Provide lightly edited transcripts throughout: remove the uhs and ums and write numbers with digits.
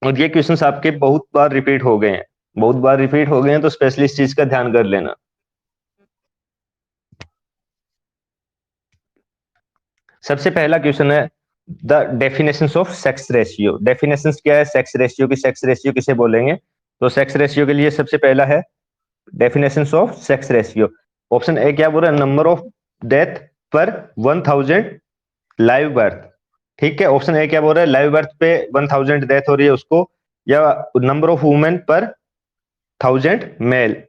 और ये क्वेश्चंस आपके बहुत बार रिपीट हो गए हैं, बहुत बार रिपीट हो गए हैं, तो स्पेशली इस चीज का ध्यान कर लेना। सबसे पहला क्वेश्चन है the definitions of sex ratio. Definitions क्या है सेक्स रेशियो की? सेक्स रेशियो किसे बोलेंगे? तो सेक्स रेशियो के लिए सबसे पहला है definitions of sex ratio. Option A क्या बोल रहा है? नंबर ऑफ डेथ पर 1000 लाइव बर्थ। ठीक है, ऑप्शन ए क्या बोल रहा है? लाइव बर्थ पे 1000 डेथ हो रही है उसको, या नंबर ऑफ वुमेन पर 1000 मेल।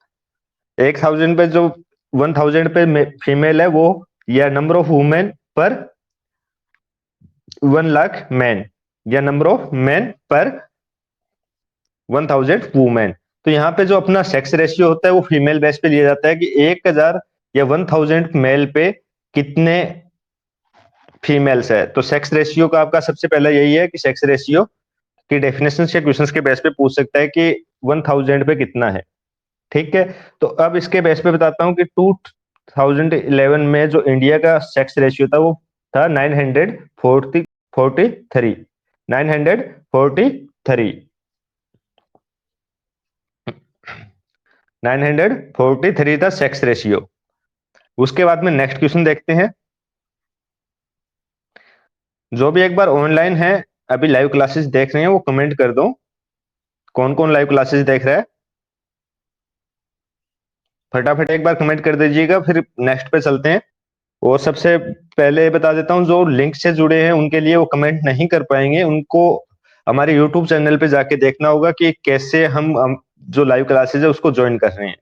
1000 पे जो 1000 पे फीमेल है वो, या नंबर ऑफ वुमेन पर 1 लाख मैन, या नंबर ऑफ मैन पर 1000 वुमेन। तो यहाँ पे जो अपना सेक्स रेशियो होता है वो फीमेल बेस पे लिया जाता है कि 1000 या 1000 मेल पे कितने फीमेल्स है। तो सेक्स रेशियो का आपका सबसे पहला यही है कि सेक्स रेशियो की डेफिनेशन या क्वेश्चंस के बेस पे पूछ सकता है कि 1000 पे कितना है। ठीक है, तो अब इसके बेस पे बताता हूँ कि 2011 में जो इंडिया का सेक्स रेशियो था वो था 943। 943 943 था सेक्स रेशियो। उसके बाद में नेक्स्ट क्वेश्चन देखते हैं। जो भी एक बार ऑनलाइन है, अभी लाइव क्लासेस देख रहे हैं, वो कमेंट कर दो कौन कौन लाइव क्लासेस देख रहा है। फटाफट एक बार कमेंट कर दीजिएगा, फिर नेक्स्ट पे चलते हैं। और सबसे पहले बता देता हूँ, जो लिंक से जुड़े हैं उनके लिए वो कमेंट नहीं कर पाएंगे, उनको हमारे यूट्यूब चैनल पे जाके देखना होगा कि कैसे हम जो लाइव क्लासेस है उसको ज्वाइन कर रहे हैं,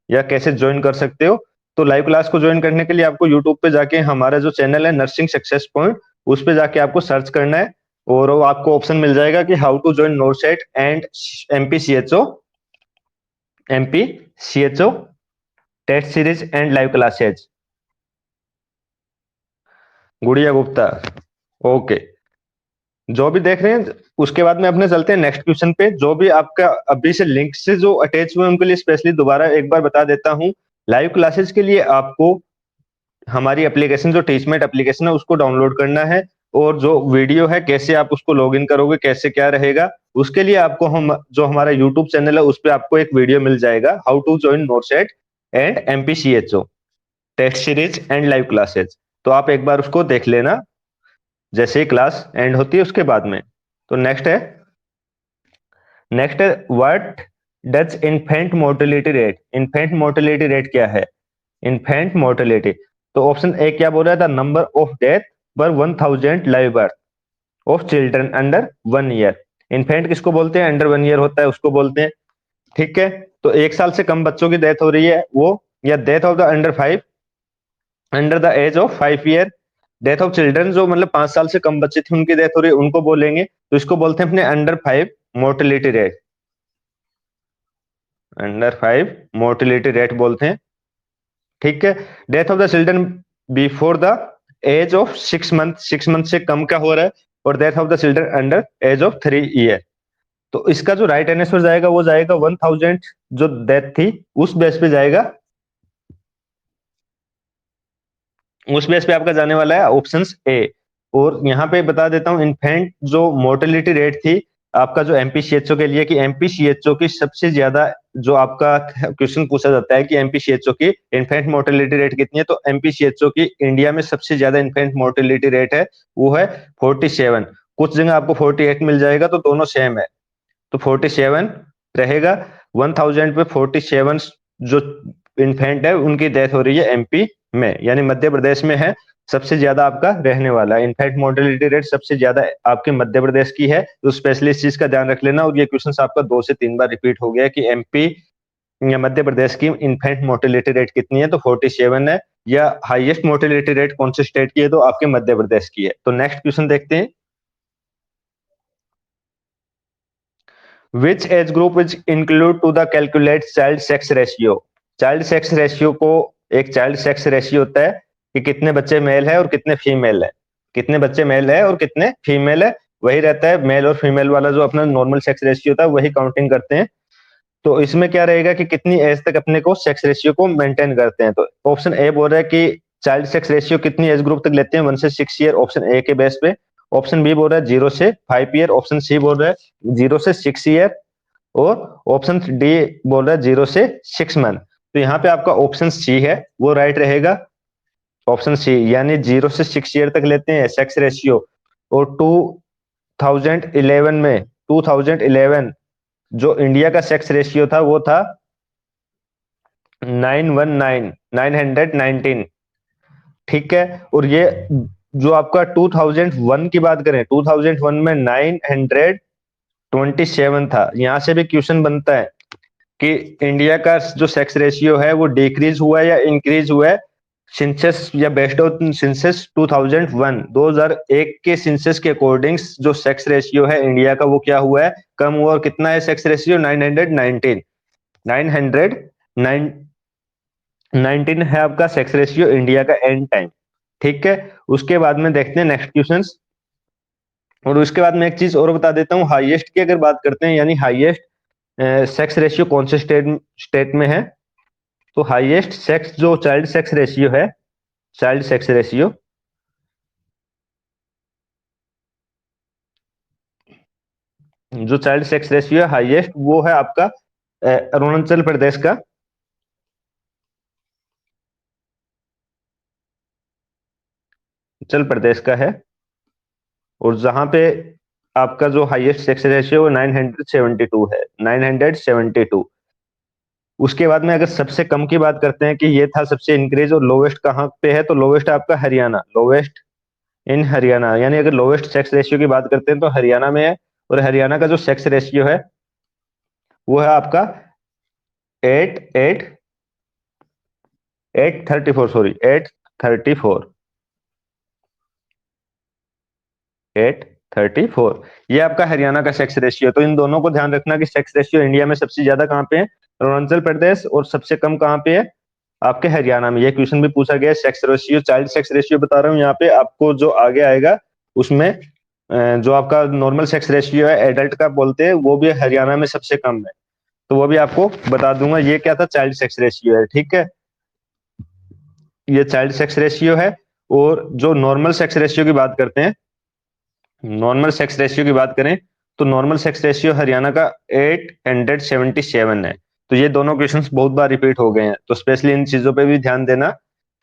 या कैसे ज्वाइन कर सकते हो। तो लाइव क्लास को ज्वाइन करने के लिए आपको यूट्यूब पे जाके हमारा जो चैनल है नर्सिंग सक्सेस पॉइंट, उस पे जाके आपको सर्च करना है, और वो आपको ऑप्शन मिल जाएगा कि how to join NORCET and MPCHO MPCHO test series and live classes. Gudiya Gupta, okay. जो भी देख रहे हैं उसके बाद में अपने चलते हैं नेक्स्ट क्वेश्चन पे। जो भी आपका अभी से लिंक से जो अटैच हुए उनके लिए स्पेशली दोबारा एक बार बता देता हूँ, लाइव क्लासेस के लिए आपको हमारी एप्लीकेशन जो टीचमेट एप्लीकेशन है उसको डाउनलोड करना है, और जो वीडियो है कैसे आप उसको लॉगिन करोगे, कैसे क्या रहेगा, उसके लिए आपको हम जो हमारा यूट्यूब चैनल है उस पर आपको एक वीडियो मिल जाएगा, how to join NORCET and MPCHO test series and live classes. तो आप एक बार उसको देख लेना जैसे ही क्लास एंड होती है उसके बाद में। तो नेक्स्ट है what does infant mortality rate. Infant mortality rate क्या है? इन्फेंट मोर्टेलिटी, तो ऑप्शन ए क्या बोल रहा था? नंबर ऑफ डेथ पर 1000 live birth of children under 1 year. Infant किसको बोलते हैं? अंडर 1 ईयर होता है उसको बोलते हैं। ठीक है, तो 1 साल से कम बच्चों की डेथ हो रही है वो, या death of the under the age of 5 year. Death of children जो मतलब 5 साल से कम बच्चे थे उनकी डेथ हो रही है उनको बोलेंगे, तो इसको बोलते हैं अपने under 5 mortality rate. Under 5 mortality rate बोलते हैं। ठीक है, death of the children before the age of 6 month, 6 month से कम का हो रहा है, और death of the children under age of 3 year. तो इसका जो राइट आंसर जाएगा वो जाएगा 1000 जो डेथ थी उस बेस पे जाएगा, उस बेस पे आपका जाने वाला है ऑप्शन ए। और यहाँ पे बता देता हूँ इन्फेंट जो मोर्टेलिटी रेट थी आपका जो एमपीसीएचओ के लिए, कि एमपीसीएचओ की सबसे ज्यादा जो आपका क्वेश्चन पूछा जाता है कि एमपीसीएचओ की इन्फेंट मोर्टेलिटी रेट कितनी है, तो एमपीसीएचओ की इंडिया में सबसे ज्यादा इन्फेंट मोर्टेलिटी रेट है वो है 47। कुछ जगह आपको 48 मिल जाएगा, तो दोनों सेम है, तो 47 रहेगा। 1000 पे 47 जो इन्फेंट है उनकी डेथ हो रही है एमपी में, यानी मध्य प्रदेश में है सबसे ज्यादा आपका रहने वाला है। इनफैक्ट मोर्टेलिटी रेट सबसे ज्यादा आपके मध्य प्रदेश की है, तो स्पेशली इस चीज का ध्यान रख लेना। और ये क्वेश्चन आपका 2 से 3 बार रिपीट हो गया कि एमपी या मध्य प्रदेश की इन्फेंट मोर्टेलिटी रेट कितनी है, तो 47 है, या हाईएस्ट मोर्टेलिटी रेट कौन से स्टेट की है, तो आपके मध्य प्रदेश की है। तो नेक्स्ट क्वेश्चन देखते हैं। Which age group is include to the calculate child sex ratio. Child sex ratio को, एक चाइल्ड सेक्स रेशियो होता है कि कितने बच्चे मेल है और कितने फीमेल है, कितने बच्चे मेल है और कितने फीमेल है, वही रहता है। मेल और फीमेल वाला जो अपना नॉर्मल सेक्स रेशियो होता है वही काउंटिंग करते हैं। तो इसमें क्या रहेगा कि कितनी एज तक अपने को सेक्स रेशियो को मेंटेन करते हैं। तो ऑप्शन ए बोल रहा है कि चाइल्ड सेक्स रेशियो कितनी एज ग्रुप तक लेते हैं, 1 से 6 ईयर, ऑप्शन ए के बेस पे। ऑप्शन बी बोल रहा है 0 से 5 ईयर, ऑप्शन सी बोल रहा है 0 से 6 ईयर, और ऑप्शन डी बोल रहा है 0 से 6 मंथ। तो यहाँ पे आपका ऑप्शन सी है वो राइट रहेगा, ऑप्शन सी, यानी 0 से 6 ईयर तक लेते हैं सेक्स रेशियो। और 2011 जो इंडिया का सेक्स रेशियो था वो था 919, ठीक है। और ये जो आपका 2001 की बात करें, 2001 में 927 था। यहां से भी क्वेश्चन बनता है कि इंडिया का जो सेक्स रेशियो है वो डिक्रीज हुआ है या इंक्रीज हुआ है सिंसेस या बेस्ड ऑन सिंसेस 2001 के सिंसेस के अकॉर्डिंग जो सेक्स रेशियो है इंडिया का वो क्या हुआ है, कम हुआ। और कितना है सेक्स रेशियो? 919 है आपका सेक्स रेशियो इंडिया का एंड टाइम, ठीक है। उसके बाद में देखते हैं नेक्स्ट क्वेश्चन। और उसके बाद में एक चीज और बता देता हूँ, हाईएस्ट की अगर बात करते हैं, यानी हाईएस्ट सेक्स रेशियो कौन से स्टेट में है, तो हाईएस्ट सेक्स जो चाइल्ड सेक्स रेशियो है, चाइल्ड सेक्स रेशियो, जो चाइल्ड सेक्स रेशियो है हाईएस्ट, वो है आपका अरुणाचल प्रदेश का। अरुणाचल प्रदेश का है। और जहां पे आपका जो हाईएस्ट सेक्स रेशियो वो 972 है, 972। उसके बाद में अगर सबसे कम की बात करते हैं कि ये था सबसे इंक्रीज, और लोवेस्ट कहाँ पे है, तो लोवेस्ट आपका हरियाणा, लोवेस्ट इन हरियाणा। यानी अगर लोवेस्ट सेक्स रेशियो की बात करते हैं तो हरियाणा में है। और हरियाणा का जो सेक्स रेशियो है वो है आपका 834, 834। ये आपका हरियाणा का सेक्स रेशियो। तो इन दोनों को ध्यान रखना कि सेक्स रेशियो इंडिया में सबसे ज्यादा कहाँ पे है, अरुणाचल प्रदेश, और सबसे कम कहाँ पे है, आपके हरियाणा में। ये क्वेश्चन भी पूछा गया है। Sex ratio, child sex ratio बता रहा हूँ यहाँ पे आपको, जो आगे आएगा उसमें जो आपका नॉर्मल सेक्स रेशियो है एडल्ट का बोलते हैं, वो भी हरियाणा में सबसे कम है। तो वो भी आपको बता दूंगा। ये क्या था, चाइल्ड सेक्स रेशियो है, ठीक है। ये चाइल्ड सेक्स रेशियो है। और जो नॉर्मल सेक्स रेशियो की बात करते हैं, नॉर्मल सेक्स रेशियो की बात करें तो नॉर्मल सेक्स रेशियो हरियाणा का 877 है। तो ये दोनों क्वेश्चंस बहुत बार रिपीट हो गए हैं, तो स्पेशली इन चीजों पे भी ध्यान देना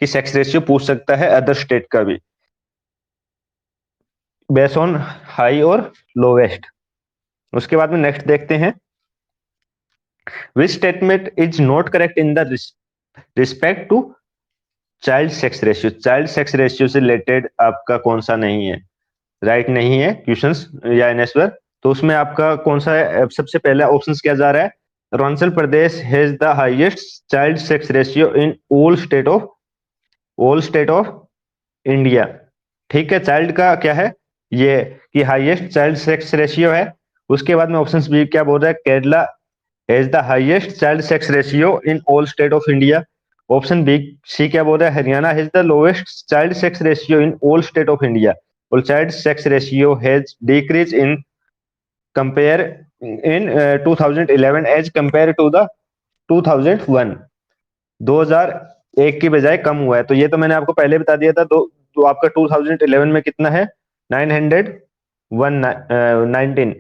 कि सेक्स रेशियो पूछ सकता है अदर स्टेट का भी, बेस्ड ऑन हाई और लोवेस्ट। उसके बाद में नेक्स्ट देखते हैं, which statement is not correct in the respect to child sex ratio. Child sex ratio से रिलेटेड आपका कौन सा नहीं है, राइट नहीं है क्वेश्चंस या आंसर। तो उसमें आपका कौन सा है? सबसे पहला ऑप्शन क्या जा रहा है, Arunachal Pradesh has the highest child sex ratio in all state of India, ठीक है। चाइल्ड का क्या है ये, कि हाईएस्ट चाइल्ड सेक्स रेशियो है। उसके बाद में ऑप्शन बी क्या बोल रहा है, Kerala has the highest child sex ratio in all state of India. Option B C क्या बोल रहा है, Haryana has the lowest child sex ratio in all state of India. और child sex ratio has decrease in compare in 2011 as compare to the 2001, 2001 की बजाय कम हुआ है। तो ये तो मैंने आपको पहले बता दिया था। तो आपका 2011 में कितना है, 919,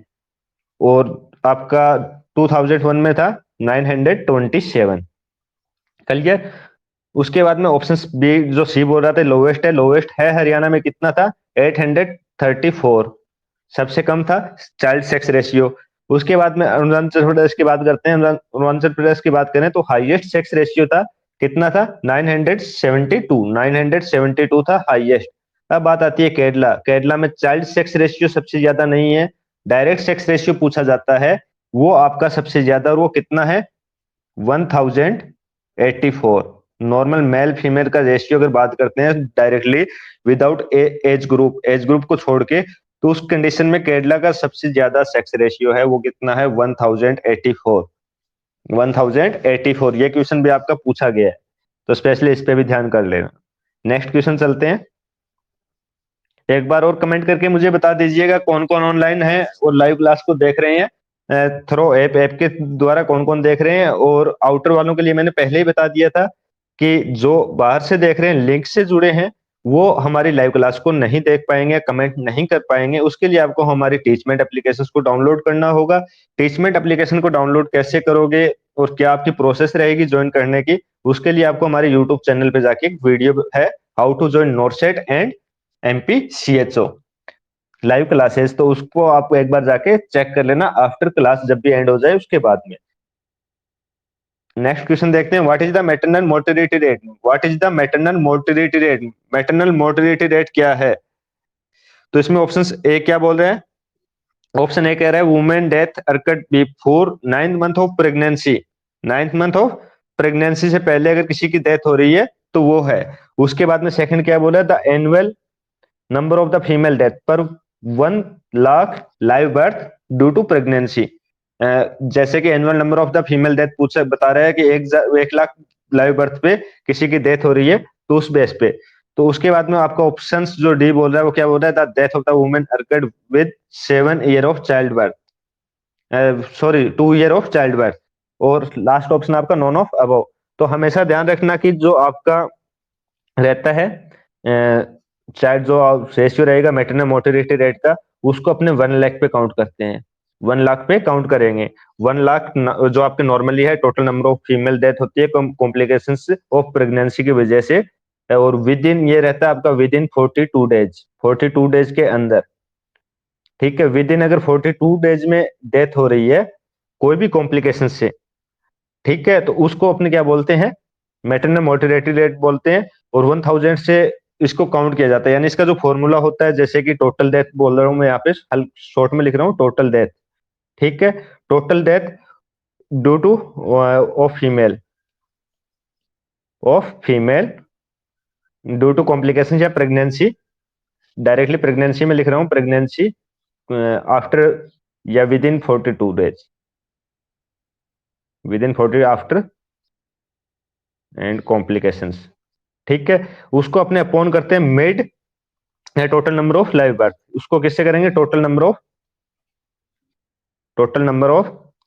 और आपका 2001 में था 927, क्लियर। उसके बाद में ऑप्शन बी जो सी बोल रहा था लोवेस्ट है, लोवेस्ट है हरियाणा में, कितना था 834, सबसे कम था चाइल्ड सेक्स रेशियो। उसके बाद में अरुणाचल प्रदेश की बात करते हैं। अरुणाचल प्रदेश की बात करें तो हाईएस्ट सेक्स रेशियो था, कितना था 972, 972 था हाईएस्ट। अब बात आती है केरला। केरला में चाइल्ड सेक्स रेशियो सबसे ज्यादा नहीं है, डायरेक्ट सेक्स रेशियो पूछा जाता है, वो आपका सबसे ज्यादा, और वो कितना है 1084। नॉर्मल मेल फीमेल का रेशियो अगर बात करते हैं डायरेक्टली विदाउट एज ग्रुप को छोड़ के, तो उस कंडीशन में केरला का सबसे ज्यादा सेक्स रेशियो है, वो कितना है 1084, 1084। ये क्वेश्चन भी आपका पूछा गया है, तो स्पेशली इस पे भी ध्यान कर लेना। नेक्स्ट क्वेश्चन चलते हैं। एक बार और कमेंट करके मुझे बता दीजिएगा कौन कौन ऑनलाइन है और लाइव क्लास को देख रहे हैं थ्रो ऐप के द्वारा, कौन कौन देख रहे हैं। और आउटर वालों के लिए मैंने पहले ही बता दिया था कि जो बाहर से देख रहे हैं लिंक से जुड़े हैं वो हमारी लाइव क्लास को नहीं देख पाएंगे, कमेंट नहीं कर पाएंगे। उसके लिए आपको हमारी टीचमेंट एप्लीकेशन को डाउनलोड करना होगा। टीचमेंट एप्लीकेशन को डाउनलोड कैसे करोगे और क्या आपकी प्रोसेस रहेगी ज्वाइन करने की, उसके लिए आपको हमारे यूट्यूब चैनल पे जाके एक वीडियो है, how to join NORCET and MPCHO live classes, तो उसको आप एक बार जाके चेक कर लेना आफ्टर क्लास, जब भी एंड हो जाए उसके बाद में। नेक्स्ट क्वेश्चन देखते हैं, what is the maternal mortality rate. What is the maternal mortality rate, maternal mortality rate क्या है। तो इसमें ऑप्शन ए क्या बोल रहे हैं, ऑप्शन ए कह रहा है वुमेन डेथ अरकट before 9th month of pregnancy. 9th month of pregnancy से पहले अगर किसी की डेथ हो रही है तो वो है। उसके बाद में सेकंड क्या बोला, the annual number of the female death per 1 lakh live birth due to pregnancy. जैसे कि annual number of the female death पूछा बता रहा है कि 1 लाख लाइव बर्थ पे किसी की डेथ हो रही है, तो उस बेस पे। तो उसके बाद में आपका ऑप्शंस जो डी बोल रहा है वो क्या बोल रहा है, the death of the women occurred with 7 year of child birth, sorry 2 year of child birth. और लास्ट ऑप्शन आपका नॉन ऑफ अबव। तो हमेशा ध्यान रखना कि जो आपका रहता है चाहे जो रेशियो रहेगा मैटरनल मोर्टेलिटी रेट का, उसको अपने 1 लाख पे काउंट करते हैं। 1 लाख पे काउंट करेंगे। 1 लाख जो आपके नॉर्मली है total number of female death होती है कॉम्प्लिकेशंस ऑफ प्रेगनेंसी की वजह से, और विद इन ये रहता है आपका विद इन 42 डेज, 42 डेज के अंदर। ठीक है, विद इन अगर 42 डेज में डेथ हो रही है कोई भी कॉम्प्लिकेशन से, ठीक है, तो उसको अपने क्या बोलते हैं, मैटरनल मोर्टेलिटी रेट बोलते हैं। और 1000 से इसको काउंट किया जाता है। यानी इसका जो फॉर्मूला होता है, जैसे कि टोटल डेथ बोल रहा हूं मैं यहाँ पे शॉर्ट में लिख रहा हूँ टोटल डेथ, ठीक है, total death due to of female due to complication या प्रेगनेंसी, डायरेक्टली प्रेगनेंसी में लिख रहा हूँ, प्रेगनेंसी आफ्टर या within 40 after and complications, ठीक है। उसको अपने अपॉन करते हैं mid total number of live birth. उसको किससे करेंगे, total number of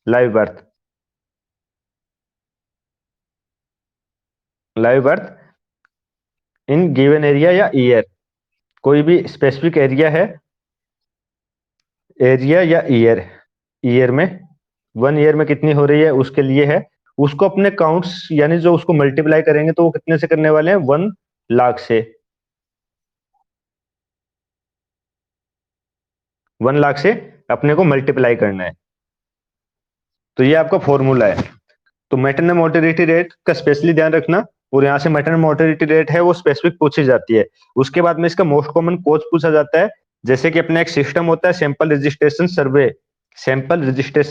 live birth in given area या ईयर, कोई भी स्पेसिफिक एरिया है, एरिया या ईयर में 1 ईयर में कितनी हो रही है उसके लिए है। उसको अपने काउंट्स यानी जो उसको मल्टीप्लाई करेंगे तो वो कितने से करने वाले हैं, 1 लाख से। 1 लाख से अपने को मल्टीप्लाई करना है। तो ये आपका फॉर्मूला है। तो मैटरनल मोर्टेलिटी रेट का स्पेशली ध्यान रखना। और यहाँ से मैटरनल मोर्टेलिटी रेट है वो स्पेसिफिक पूछी जाती है। उसके बाद में इसका मोस्ट कॉमन कॉज पूछा जाता है। जैसे कि अपना एक सिस्टम होता है सैंपल रजिस्ट्रेशन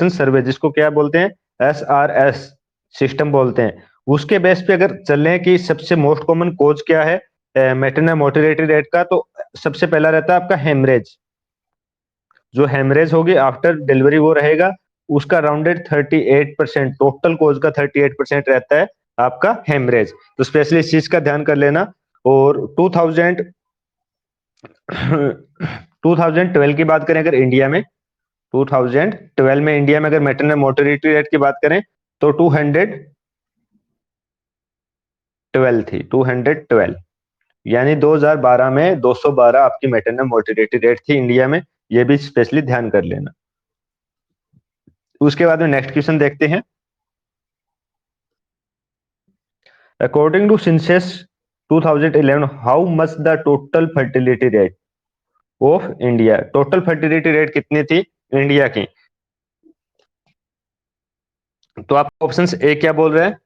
सर्वे, जिसको क्या बोलते हैं, SRS सिस्टम बोलते हैं। उसके बेस पे अगर चलें कि सबसे मोस्ट कॉमन कॉज क्या है मैटरनल मोर्टेलिटी रेट का, तो सबसे पहला रहता है आपका हेमरेज। जो हेमरेज होगी आफ्टर डिलीवरी वो रहेगा, उसका राउंडेड 38%, टोटल कोज का 38% रहता है आपका हेमरेज। तो स्पेशली इस चीज का ध्यान कर लेना। और 2012 की बात करें अगर इंडिया में, 2012 में इंडिया में अगर मैटरनल मोर्टेलिटी रेट की बात करें तो 212 थी, 212। यानी 2012 में 212 आपकी मैटरनल मोर्टेलिटी रेट थी इंडिया में। ये भी स्पेशली ध्यान कर लेना। उसके बाद में नेक्स्ट क्वेश्चन देखते हैं। According to census 2011, how much the total fertility rate of India, total fertility rate कितनी थी इंडिया की। तो आप ऑप्शंस ए क्या बोल रहे हैं,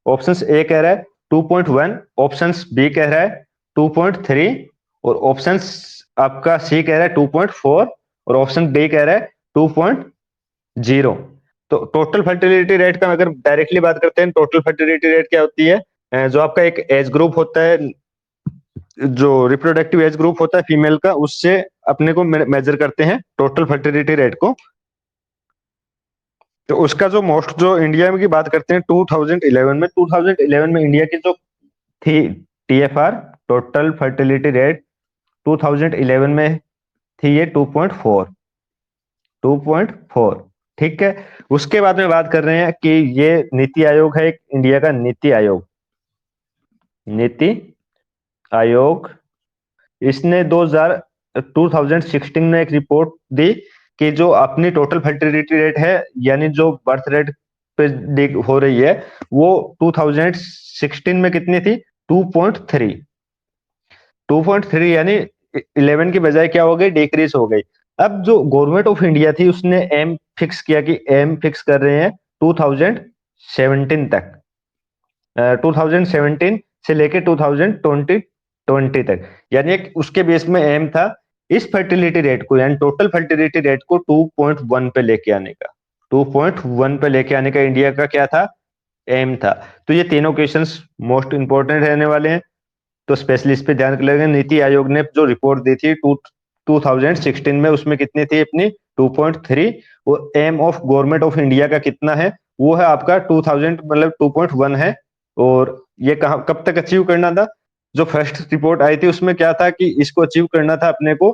ऑप्शंस ए कह रहा है 2.1, ऑप्शंस बी कह रहा है 2.3, और ऑप्शंस आपका सी कह रहा है 2.4, और ऑप्शन डी कह रहा है 2.0। तो टोटल फर्टिलिटी रेट का अगर डायरेक्टली बात करते हैं, टोटल फर्टिलिटी रेट क्या होती है, जो आपका एक एज ग्रुप होता है, जो रिप्रोडक्टिव एज ग्रुप होता है फीमेल का, उससे अपने को मेजर करते हैं टोटल फर्टिलिटी रेट को। तो उसका जो मोस्ट जो इंडिया में की बात करते हैं 2011 में इंडिया की जो थी TFR, टोटल फर्टिलिटी रेट 2011 में थी ये 2.4, ठीक है। उसके बाद में बात कर रहे हैं कि ये नीति आयोग है एक इंडिया का नीति आयोग, इसने 2016 में एक रिपोर्ट दी कि जो अपनी टोटल फर्टिलिटी रेट है, यानी जो बर्थ रेट पे हो रही है, वो 2016 में कितनी थी? 2.3। 2.3 यानी 11 की बजाय क्या हो गई? डिक्रीज हो गई। अब जो गवर्नमेंट ऑफ इंडिया थी उसने एम फिक्स किया कि एम फिक्स कर रहे हैं 2017 तक, 2017 से लेके 2020 तक, यानी एक उसके बेस में एम था इस फर्टिलिटी रेट को, यानी टोटल फर्टिलिटी रेट को 2.1 पे लेके आने का। 2.1 पे लेके आने का इंडिया का क्या था? एम था। तो ये तीनों क्वेश्चंस मोस्ट इंपोर्टेंट रहने वाले हैं, तो स्पेशली इस पे ध्यान रखिएगा। नीति आयोग ने जो रिपोर्ट दी थी 2016 में, उसमें कितनी थी अपनी? 2.3। और aim of government of India का कितना है? वो है आपका 2000, मतलब 2.1 है। और ये कहाँ कब तक अचीव करना था? जो फर्स्ट रिपोर्ट आई थी उसमें क्या था कि इसको अचीव करना था अपने को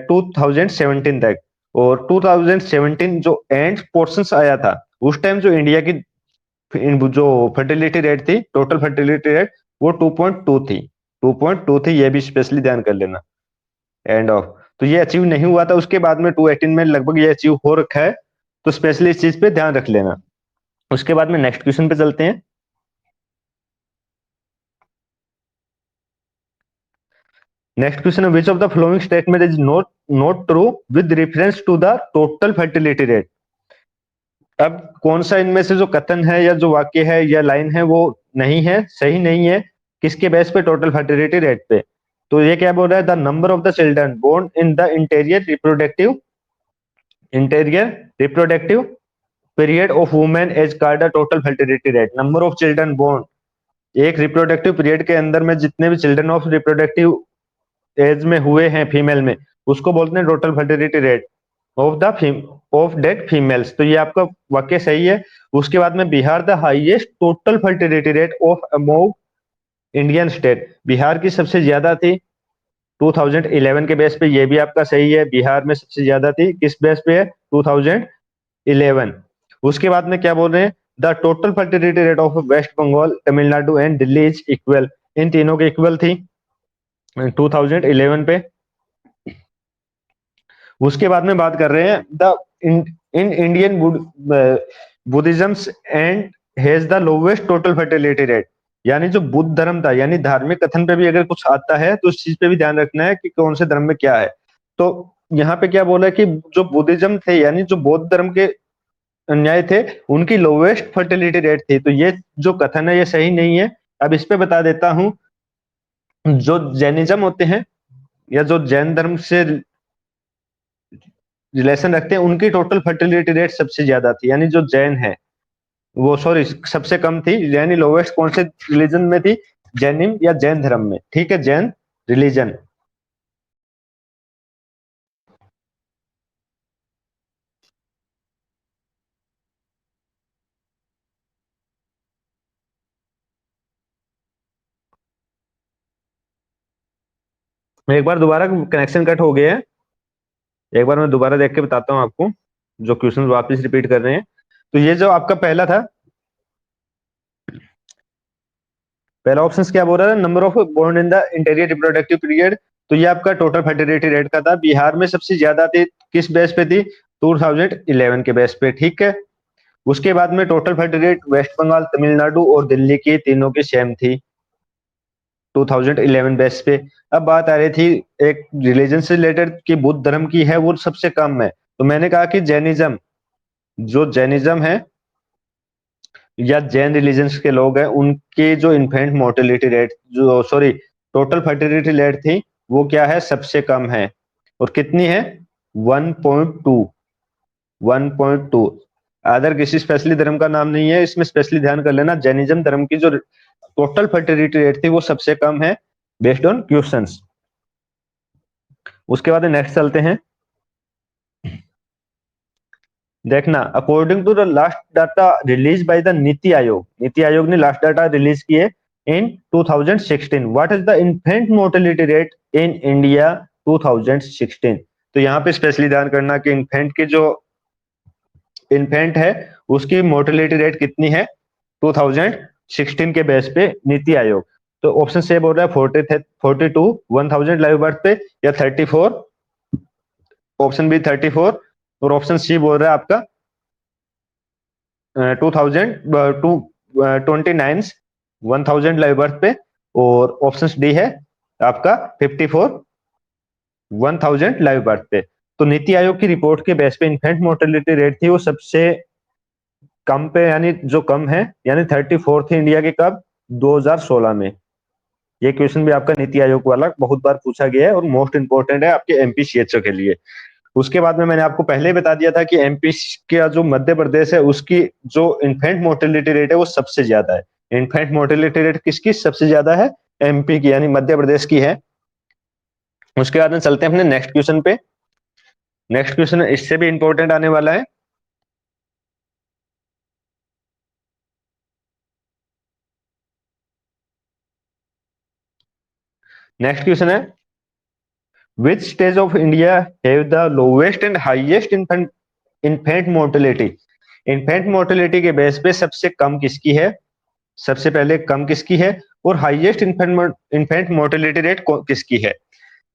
2017 तक। और 2017 जो एंड पोर्शन आया था, उस टाइम जो इंडिया की जो फर्टिलिटी रेट थी, टोटल फर्टिलिटी रेट, वो 2.2 थी। 2.2 थी, ये भी स्पेशली ध्यान कर लेना। एंड ऑफ, तो ये अचीव नहीं हुआ था, उसके बाद में 2018 में लगभग ये अचीव हो रखा है, तो स्पेशली इस चीज पे ध्यान रख लेना। उसके बाद में नेक्स्ट क्वेश्चन पे चलते हैं। नेक्स्ट क्वेश्चन है, which of the following statement is not not true with reference to the total fertility rate? अब कौन सा इनमें से जो कथन है या जो वाक्य है या लाइन है वो नहीं है, सही नहीं है, किसके बेस पे? टोटल फर्टिलिटी रेट पे। तो ये क्या बोल रहा है? The number of the children born in the interior reproductive period of women as card the total fertility rate. Number of children born, एक रिप्रोडक्टिव पीरियड के अंदर में जितने भी चिल्ड्रन ऑफ रिप्रोडक्टिव एज में हुए हैं फीमेल में, उसको बोलते हैं total fertility rate of the of dead females. तो ये आपका वाक्य सही है। उसके बाद में Bihar the highest total fertility rate of among Indian state, Bihar की सबसे ज्यादा थी 2011 के बेस पे, ये भी आपका सही है। बिहार में सबसे ज्यादा थी, किस बेस पे है? 2011। उसके बाद में क्या बोल रहे हैं? The total fertility rate of West Bengal, Tamil Nadu and Delhi is equal, इन तीनों के इक्वल थी 2011 पे। उसके बाद में बात कर रहे हैं the in Indian Buddhism and has the lowest total fertility rate, यानी जो बुद्ध धर्म था, यानी धार्मिक कथन पे भी अगर कुछ आता है तो उस चीज पे भी ध्यान रखना है कि कौन से धर्म में क्या है। तो यहाँ पे क्या बोला है कि जो बुद्धिज्म थे, यानी जो बौद्ध धर्म के न्याय थे, उनकी लोवेस्ट फर्टिलिटी रेट थी। तो ये जो कथन है ये सही नहीं है। अब इस पे बता देता हूं, जो जैनिज्म होते हैं या जो जैन धर्म से रिलेशन रखते हैं, उनकी टोटल फर्टिलिटी रेट सबसे ज्यादा थी, यानी जो जैन है वो, सॉरी, सबसे कम थी। यानी लोवेस्ट कौन से रिलीजन में थी? जैनिज्म या जैन धर्म में, ठीक है, जैन रिलीजन। एक बार दोबारा कनेक्शन कट हो गया है, एक बार मैं दोबारा देख के बताता हूँ आपको, जो क्वेश्चन वापस रिपीट कर रहे हैं। तो ये जो आपका पहला था, पहला ऑप्शन क्या बोल रहा है? Number of born in the interior reproductive period. तो ये आपका टोटल फर्टिलिटी रेट का था, बिहार में सबसे ज्यादा थी, किस बेस पे थी? 2011 के बेस पे, ठीक है। उसके बाद में टोटल फर्टिलिटी वेस्ट बंगाल, तमिलनाडु और दिल्ली की तीनों की सेम थी 2011 बेस पे। अब बात आ रही थी एक रिलीजन से रिलेटेड कि बुद्ध धर्म की है वो सबसे कम है, तो मैंने कहा कि जैनिज्म, जो जैनिज्म है या जैन रिलीजन्स के लोग हैं, उनके जो इन्फेंट मोर्टेलिटी रेट, जो सॉरी टोटल फर्टिलिटी रेट थी, वो क्या है? सबसे कम है। और कितनी है? 1.2। 1.2। अदर किसी स्पेशली धर्म का नाम नहीं है इसमें, स्पेशली ध्यान कर लेना। जैनिज्म धर्म की जो टोटल फर्टिलिटी रेट थी वो सबसे कम है, बेस्ड ऑन क्वेश्चंस। उसके बाद नेक्स्ट चलते हैं। देखना, according to the last data release by the NITI Aayog, NITI Aayog ने लास्ट डाटा रिलीज किए in 2016, what is the infant mortality rate in India 2016? तो यहाँ पे स्पेशली ध्यान करना कि इन्फेंट की जो इन्फेंट है उसकी मोर्टेलिटी रेट कितनी है 2016 के बेस पे नीति आयोग। तो ऑप्शन से बोल रहा है 42 1000 लाइव बर्थ पे, या 34, ऑप्शन बी 34, और ऑप्शन सी बोल रहा है आपका 29 1000 लाइव बर्थ पे, और ऑप्शन डी है आपका 54 1000 लाइव बर्थ पे। तो नीति आयोग की रिपोर्ट के बेस पे इन्फेंट मोर्टेलिटी रेट थी वो सबसे कम पे, यानी जो कम है, यानी 34 थी इंडिया के कब, 2016 में। ये क्वेश्चन भी आपका नीति आयोग वाला बहुत बार पूछा गया है और मोस्ट इंपोर्टेंट है आपके एमपीसीएचओ के लिए। उसके बाद में मैंने आपको पहले ही बता दिया था कि एमपी का जो मध्य प्रदेश है उसकी जो इन्फेंट मोर्टेलिटी रेट है वो सबसे ज्यादा है। इन्फेंट मोर्टेलिटी रेट किसकी सबसे ज्यादा है, एमपी की, यानी मध्य प्रदेश की है। उसके बाद में चलते हैं अपने नेक्स्ट क्वेश्चन पे। नेक्स्ट क्वेश्चन इससे भी इंपॉर्टेंट आने वाला है। नेक्स्ट क्वेश्चन है, which stage of India have the lowest and highest infant mortality. Infant mortality के बेस पे सबसे कम किसकी है, सबसे पहले कम किसकी है, और हाईएस्ट इन्फेंट मोर्टेलिटी रेट किसकी है।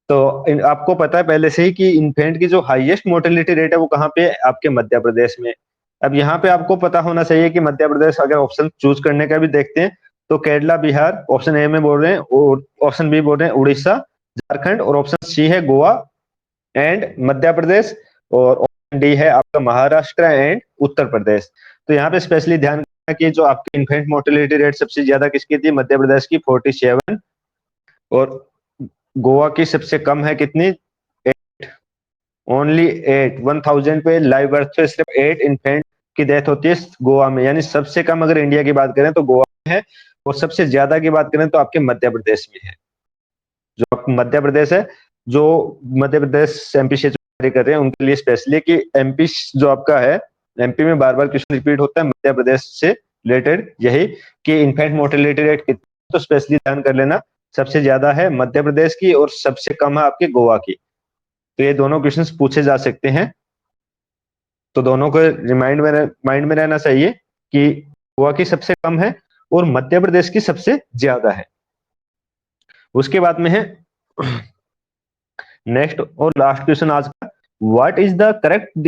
तो आपको पता है पहले से ही कि इन्फेंट की जो हाईएस्ट मोर्टेलिटी रेट है वो कहाँ पे है, आपके मध्य प्रदेश में। अब यहाँ पे आपको पता होना चाहिए कि मध्य प्रदेश, अगर ऑप्शन चूज करने का भी देखते हैं तो केरला, बिहार ऑप्शन ए में बोल रहे हैं, और ऑप्शन बी बोल रहे हैं उड़ीसा, झारखंड, और ऑप्शन सी है गोवा एंड मध्य प्रदेश, और ऑप्शन डी है आपका महाराष्ट्र एंड उत्तर प्रदेश। तो यहाँ पे स्पेशली ध्यान रखना कि जो आपकी इन्फेंट मोर्टेलिटी रेट सबसे ज्यादा किसकी थी, मध्य प्रदेश की 47, और गोवा की सबसे कम है कितनी, 8, ओनली 8। 1000 पे लाइव बर्थ पे सिर्फ 8 इन्फेंट की डेथ होती है गोवा में, यानी सबसे कम अगर इंडिया की बात करें तो गोवा में है, और सबसे ज्यादा की बात करें तो आपके मध्य प्रदेश में है। जो मध्य प्रदेश है, जो मध्य प्रदेश एमपी से जारी कर रहे हैं उनके लिए स्पेशली कि एमपी जो आपका है, एमपी में बार बार क्वेश्चन रिपीट होता है मध्य प्रदेश से रिलेटेड यही कि इन्फेंट मोर्टेलिटी रेट कितनी, तो स्पेशली ध्यान कर लेना सबसे ज्यादा है मध्य प्रदेश की और सबसे कम है आपके गोवा की। तो ये दोनों क्वेश्चंस पूछे जा सकते हैं, तो दोनों को माइंड में रहना चाहिए कि गोवा की सबसे कम है और मध्य प्रदेश की सबसे ज्यादा है। उसके बाद में है नेक्स्ट और लास्ट क्वेश्चन आज का, what is the correct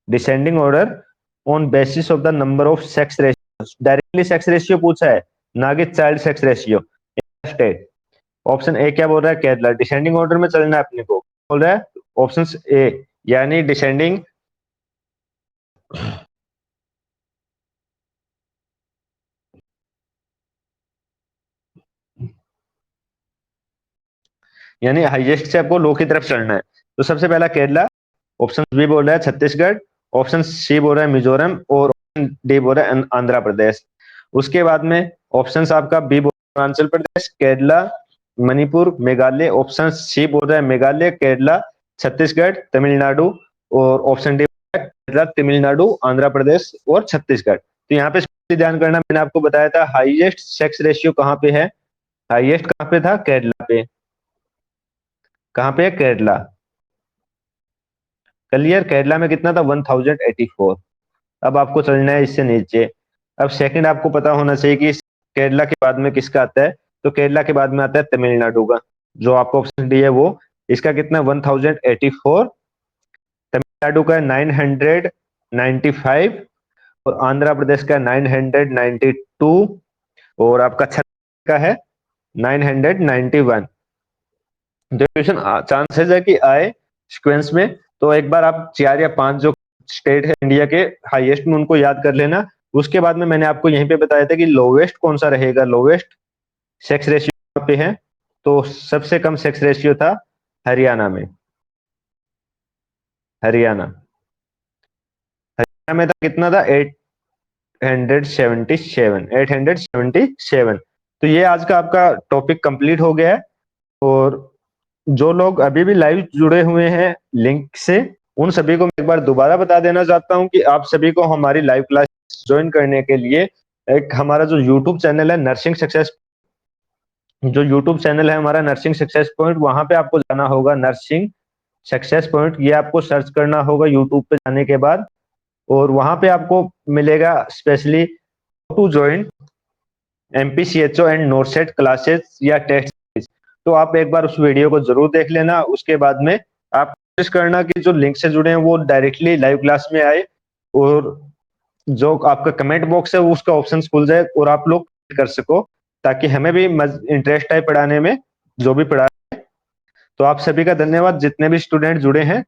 descending order on basis of the number of sex ratio. Directly sex ratio पूछा है, ना कि child sex ratio. State option A क्या बोल रहा है, केरला, डिसेंडिंग ऑर्डर में चलना है अपने को, बोल रहा है ऑप्शन ए यानी डिसेंडिंग, यानी हाईएस्ट से आपको लो की तरफ चलना है। तो सबसे पहला केरला, ऑप्शन बी बोल रहा है छत्तीसगढ़, ऑप्शन सी बोल रहा है मिजोरम, और ऑप्शन डी बोल रहा है आंध्र प्रदेश। उसके बाद में ऑप्शन आपका बी बोल रहा है अरुणाचल प्रदेश, केरला, मणिपुर, मेघालय, ऑप्शन सी बोल रहा है मेघालय, केरला, छत्तीसगढ़, तमिलनाडु, और ऑप्शन डी केरला, तमिलनाडु, आंध्र प्रदेश और छत्तीसगढ़। तो यहाँ पे ध्यान करना, मैंने आपको बताया था हाईएस्ट सेक्स रेशियो कहाँ पे है, हाईएस्ट कहाँ पे था, केरला पे। कहाँ पे है, केरला। क्लियर, केरला में कितना था, 1084। अब आपको चलना है इससे नीचे। अब सेकंड आपको पता होना चाहिए कि केरला के बाद में किसका आता है, तो केरला के बाद में आता है तमिलनाडु का, जो आपको ऑप्शन डी है वो, इसका कितना 1084, तमिलनाडु का 995, और आंध्र प्रदेश का 992, और आपका छत्तीसगढ़ का है 991। क्वेश्चन चांसेस है कि आए सिक्वेंस में, तो एक बार आप 4 या 5 जो स्टेट है इंडिया के हाईएस्ट में उनको याद कर लेना। उसके बाद में मैंने आपको यहीं पे बताया था कि लोवेस्ट कौन सा रहेगा, लोवेस्ट सेक्स रेशियो पे है, तो सबसे कम सेक्स रेशियो था हरियाणा में। हरियाणा में था कितना था, 877। तो ये आज का आपका टॉपिक कंप्लीट हो गया है। और जो लोग अभी भी लाइव जुड़े हुए हैं लिंक से, उन सभी को मैं एक बार दोबारा बता देना चाहता हूं कि आप सभी को हमारी लाइव क्लास ज्वाइन करने के लिए एक हमारा जो यूट्यूब चैनल है नर्सिंग सक्सेस, जो यूट्यूब चैनल है हमारा नर्सिंग सक्सेस पॉइंट, वहां पे आपको जाना होगा, नर्सिंग सक्सेस पॉइंट, ये आपको सर्च करना होगा यूट्यूब पे जाने के बाद, और वहां पे आपको मिलेगा specially to join, MPCHO and NORCET classes या टेस्ट सीरीज। तो आप एक बार उस वीडियो को जरूर देख लेना। उसके बाद में आप कोशिश करना कि जो लिंक से जुड़े हैं वो डायरेक्टली लाइव क्लास में आए, और जो आपका कमेंट बॉक्स है वो उसका ऑप्शन खुल जाए और आप लोग कर सको, ताकि हमें भी इंटरेस्ट आए पढ़ाने में, जो भी पढ़ा। तो आप सभी का धन्यवाद, जितने भी स्टूडेंट जुड़े हैं।